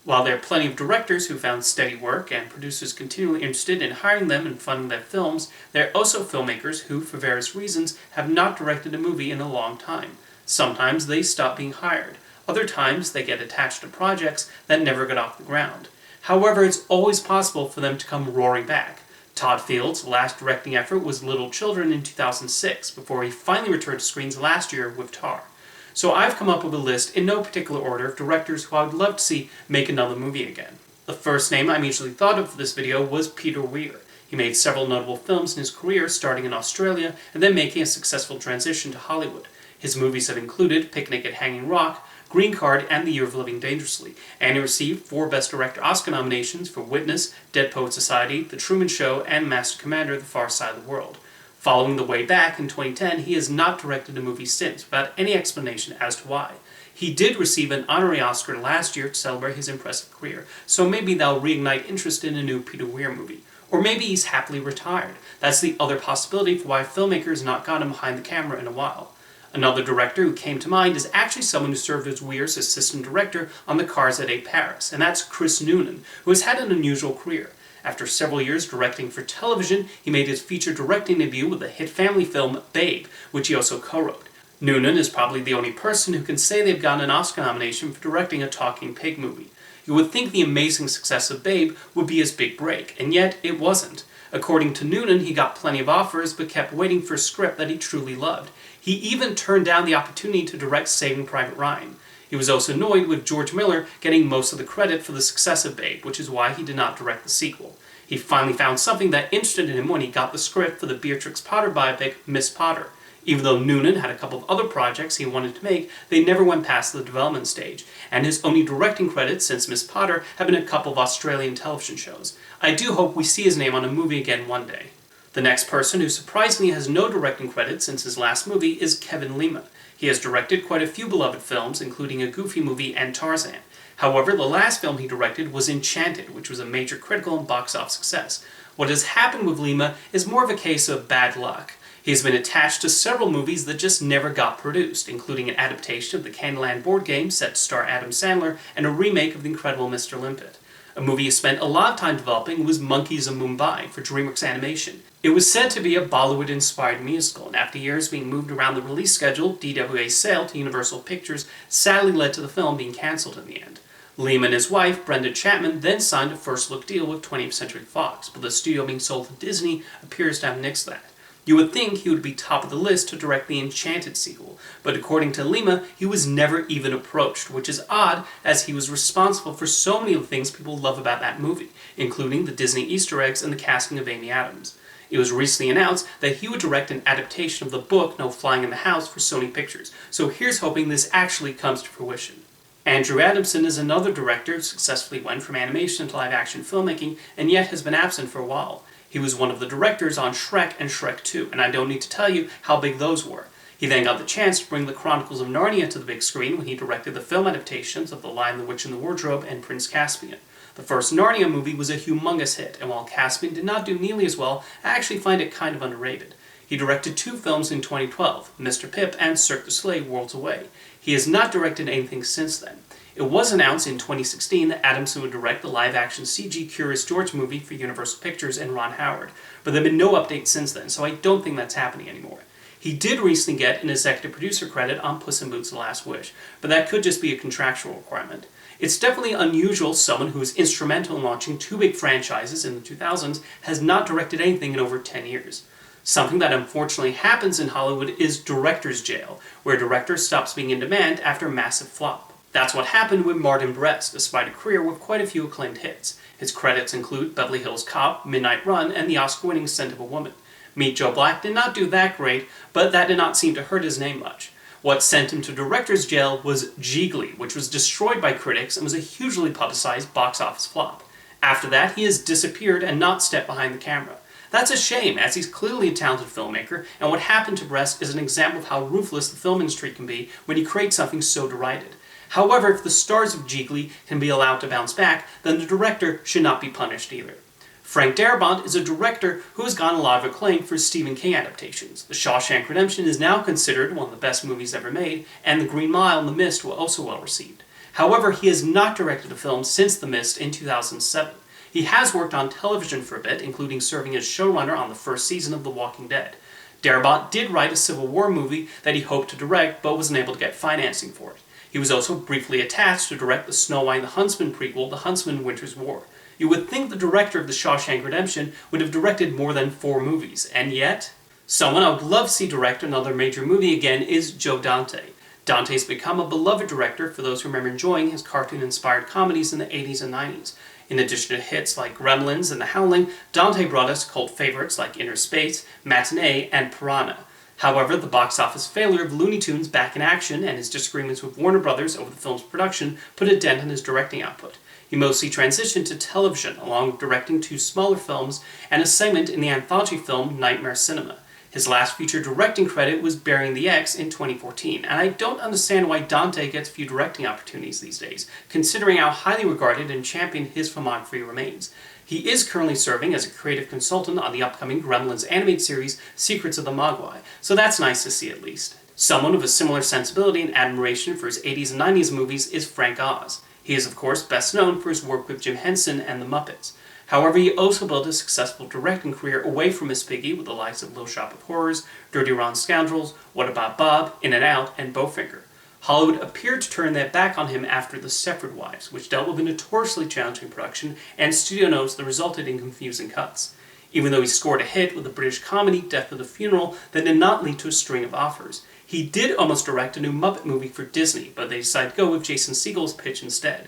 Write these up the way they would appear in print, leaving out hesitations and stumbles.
While there are plenty of directors who found steady work and producers continually interested in hiring them and funding their films, there are also filmmakers who, for various reasons, have not directed a movie in a long time. Sometimes they stop being hired. Other times they get attached to projects that never got off the ground. However, it's always possible for them to come roaring back. Todd Field's last directing effort was Little Children in 2006, before he finally returned to screens last year with Tar. So I've come up with a list in no particular order of directors who I would love to see make another movie again. The first name I immediately thought of for this video was Peter Weir. He made several notable films in his career, starting in Australia and then making a successful transition to Hollywood. His movies have included Picnic at Hanging Rock, Green Card, and The Year of Living Dangerously, and he received 4 Best Director Oscar nominations for Witness, Dead Poets Society, The Truman Show, and Master Commander: The Far Side of the World. Following The Way Back in 2010, he has not directed a movie since, without any explanation as to why. He did receive an honorary Oscar last year to celebrate his impressive career, so maybe that'll reignite interest in a new Peter Weir movie. Or maybe he's happily retired. That's the other possibility for why a filmmaker has not gotten behind the camera in a while. Another director who came to mind is actually someone who served as Weir's assistant director on the Cars at 8 Paris, and that's Chris Noonan, who has had an unusual career. After several years directing for television, he made his feature directing debut with the hit family film Babe, which he also co-wrote. Noonan is probably the only person who can say they've gotten an Oscar nomination for directing a talking pig movie. You would think the amazing success of Babe would be his big break, and yet it wasn't. According to Noonan, he got plenty of offers but kept waiting for a script that he truly loved. He even turned down the opportunity to direct Saving Private Ryan. He was also annoyed with George Miller getting most of the credit for the success of Babe, which is why he did not direct the sequel. He finally found something that interested him when he got the script for the Beatrix Potter biopic, Miss Potter. Even though Noonan had a couple of other projects he wanted to make, they never went past the development stage, and his only directing credits since Miss Potter have been a couple of Australian television shows. I do hope we see his name on a movie again one day. The next person who surprisingly has no directing credits since his last movie is Kevin Lima. He has directed quite a few beloved films, including a Goofy movie and Tarzan. However, the last film he directed was Enchanted, which was a major critical and box office success. What has happened with Lima is more of a case of bad luck. He has been attached to several movies that just never got produced, including an adaptation of the Candyland board game set to star Adam Sandler and a remake of The Incredible Mr. Limpet. A movie he spent a lot of time developing was Monkeys of Mumbai for DreamWorks Animation. It was said to be a Bollywood-inspired musical, and after years being moved around the release schedule, DWA's sale to Universal Pictures sadly led to the film being cancelled in the end. Lima and his wife, Brenda Chapman, then signed a first-look deal with 20th Century Fox, but the studio being sold to Disney appears to have nixed that. You would think he would be top of the list to direct the Enchanted sequel, but according to Lima, he was never even approached, which is odd as he was responsible for so many of the things people love about that movie, including the Disney Easter eggs and the casting of Amy Adams. It was recently announced that he would direct an adaptation of the book No Flying in the House for Sony Pictures, so here's hoping this actually comes to fruition. Andrew Adamson is another director who successfully went from animation to live-action filmmaking and yet has been absent for a while. He was one of the directors on Shrek and Shrek 2, and I don't need to tell you how big those were. He then got the chance to bring the Chronicles of Narnia to the big screen when he directed the film adaptations of The Lion, the Witch, and the Wardrobe and Prince Caspian. The first Narnia movie was a humongous hit, and while Caspian did not do nearly as well, I actually find it kind of underrated. He directed 2 films in 2012, Mr. Pip and Cirque du Soleil Worlds Away. He has not directed anything since then. It was announced in 2016 that Adamson would direct the live-action CG Curious George movie for Universal Pictures and Ron Howard, but there have been no updates since then, so I don't think that's happening anymore. He did recently get an executive producer credit on Puss in Boots: The Last Wish, but that could just be a contractual requirement. It's definitely unusual someone who was instrumental in launching 2 big franchises in the 2000s has not directed anything in over 10 years. Something that unfortunately happens in Hollywood is director's jail, where a director stops being in demand after a massive flop. That's what happened with Martin Brest, despite a career with quite a few acclaimed hits. His credits include Beverly Hills Cop, Midnight Run, and the Oscar-winning Scent of a Woman. Meet Joe Black did not do that great, but that did not seem to hurt his name much. What sent him to director's jail was Gigli, which was destroyed by critics and was a hugely publicized box office flop. After that, he has disappeared and not stepped behind the camera. That's a shame, as he's clearly a talented filmmaker, and what happened to Brest is an example of how ruthless the film industry can be when you create something so derided. However, if the stars of Gigli can be allowed to bounce back, then the director should not be punished either. Frank Darabont is a director who has gotten a lot of acclaim for Stephen King adaptations. The Shawshank Redemption is now considered one of the best movies ever made, and The Green Mile and The Mist were also well received. However, he has not directed a film since The Mist in 2007. He has worked on television for a bit, including serving as showrunner on the first season of The Walking Dead. Darabont did write a Civil War movie that he hoped to direct, but was unable to get financing for it. He was also briefly attached to direct the Snow White and the Huntsman prequel, The Huntsman Winter's War. You would think the director of The Shawshank Redemption would have directed more than 4 movies, and yet... Someone I would love to see direct another major movie again is Joe Dante. Dante's become a beloved director for those who remember enjoying his cartoon-inspired comedies in the 80s and 90s. In addition to hits like Gremlins and The Howling, Dante brought us cult favorites like Inner Space, Matinee, and Piranha. However, the box office failure of Looney Tunes Back in Action and his disagreements with Warner Brothers over the film's production put a dent in his directing output. He mostly transitioned to television, along with directing 2 smaller films and a segment in the anthology film Nightmare Cinema. His last feature directing credit was Burying the X in 2014, and I don't understand why Dante gets few directing opportunities these days, considering how highly regarded and championed his filmography remains. He is currently serving as a creative consultant on the upcoming Gremlins animated series Secrets of the Mogwai, so that's nice to see at least. Someone with a similar sensibility and admiration for his 80s and 90s movies is Frank Oz. He is of course best known for his work with Jim Henson and the Muppets. However, he also built a successful directing career away from Miss Piggy with the likes of Little Shop of Horrors, Dirty Rotten Scoundrels, What About Bob, In and Out, and Bowfinger. Hollywood appeared to turn their back on him after The Stepford Wives, which dealt with a notoriously challenging production and studio notes that resulted in confusing cuts. Even though he scored a hit with the British comedy Death at the Funeral that did not lead to a string of offers, he did almost direct a new Muppet movie for Disney, but they decided to go with Jason Segel's pitch instead.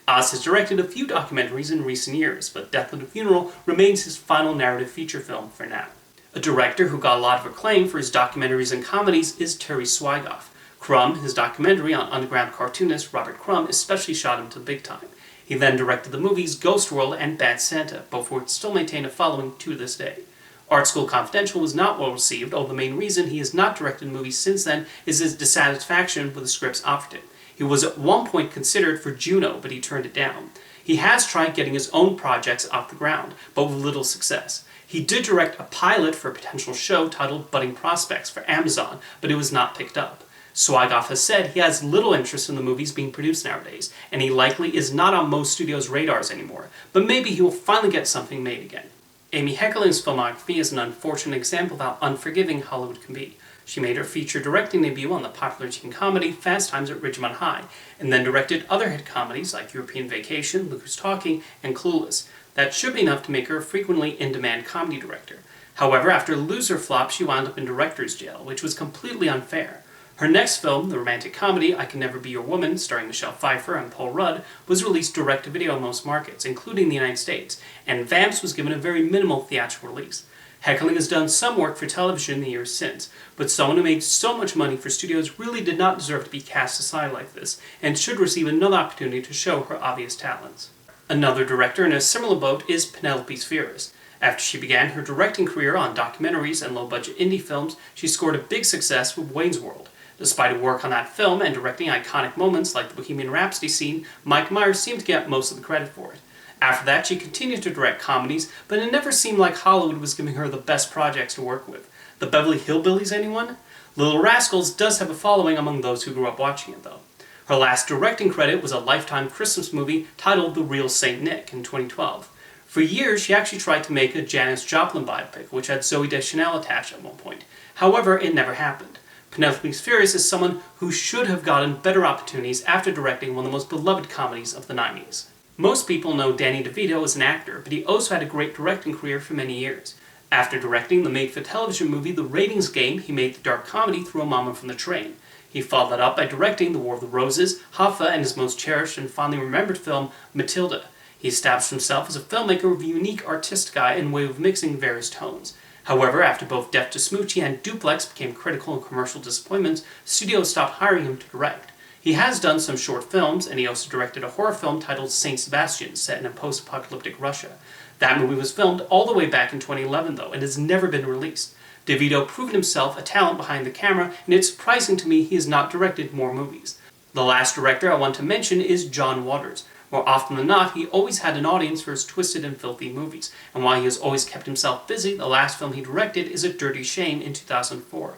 Oz has directed a few documentaries in recent years, but Death at the Funeral remains his final narrative feature film for now. A director who got a lot of acclaim for his documentaries and comedies is Terry Szwigoff. Crumb, his documentary on underground cartoonist Robert Crumb, especially shot him to the big time. He then directed the movies Ghost World and Bad Santa, both which still maintain a following to this day. Art School Confidential was not well received, although the main reason he has not directed movies since then is his dissatisfaction with the scripts offered him. He was at one point considered for Juno, but he turned it down. He has tried getting his own projects off the ground, but with little success. He did direct a pilot for a potential show titled Budding Prospects for Amazon, but it was not picked up. Szwigoff has said he has little interest in the movies being produced nowadays, and he likely is not on most studios' radars anymore, but maybe he will finally get something made again. Amy Heckerling's filmography is an unfortunate example of how unforgiving Hollywood can be. She made her feature directing debut on the popular teen comedy Fast Times at Ridgemont High, and then directed other hit comedies like European Vacation, Look Who's Talking, and Clueless. That should be enough to make her a frequently in-demand comedy director. However, after Loser flop, she wound up in director's jail, which was completely unfair. Her next film, the romantic comedy I Can Never Be Your Woman, starring Michelle Pfeiffer and Paul Rudd, was released direct-to-video in most markets, including the United States, and Vamps was given a very minimal theatrical release. Heckling has done some work for television in the years since, but someone who made so much money for studios really did not deserve to be cast aside like this, and should receive another opportunity to show her obvious talents. Another director in a similar boat is Penelope Spheeris. After she began her directing career on documentaries and low-budget indie films, she scored a big success with Wayne's World. Despite her work on that film and directing iconic moments like the Bohemian Rhapsody scene, Mike Myers seemed to get most of the credit for it. After that, she continued to direct comedies, but it never seemed like Hollywood was giving her the best projects to work with. The Beverly Hillbillies, anyone? Little Rascals does have a following among those who grew up watching it, though. Her last directing credit was a Lifetime Christmas movie titled The Real Saint Nick in 2012. For years, she actually tried to make a Janis Joplin biopic, which had Zooey Deschanel attached at one point. However, it never happened. Penelope Spheeris is someone who should have gotten better opportunities after directing one of the most beloved comedies of the 90s. Most people know Danny DeVito as an actor, but he also had a great directing career for many years. After directing the made-for-television movie The Ratings Game, he made the dark comedy Throw a Mama from the Train. He followed that up by directing The War of the Roses, Hoffa, and his most cherished and fondly remembered film, Matilda. He established himself as a filmmaker with a unique artistic eye and way of mixing various tones. However, after both Death to Smoochie and Duplex became critical and commercial disappointments, studios stopped hiring him to direct. He has done some short films, and he also directed a horror film titled Saint Sebastian, set in a post-apocalyptic Russia. That movie was filmed all the way back in 2011, though, and has never been released. DeVito proved himself a talent behind the camera, and it's surprising to me he has not directed more movies. The last director I want to mention is John Waters. More often than not, he always had an audience for his twisted and filthy movies, and while he has always kept himself busy, the last film he directed is A Dirty Shame in 2004.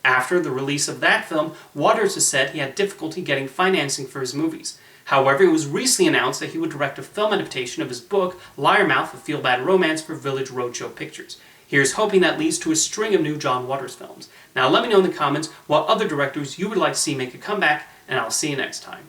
After the release of that film, Waters has said he had difficulty getting financing for his movies. However, it was recently announced that he would direct a film adaptation of his book, Liarmouth, A Feel-Bad Romance, for Village Roadshow Pictures. Here's hoping that leads to a string of new John Waters films. Now let me know in the comments what other directors you would like to see make a comeback, and I'll see you next time.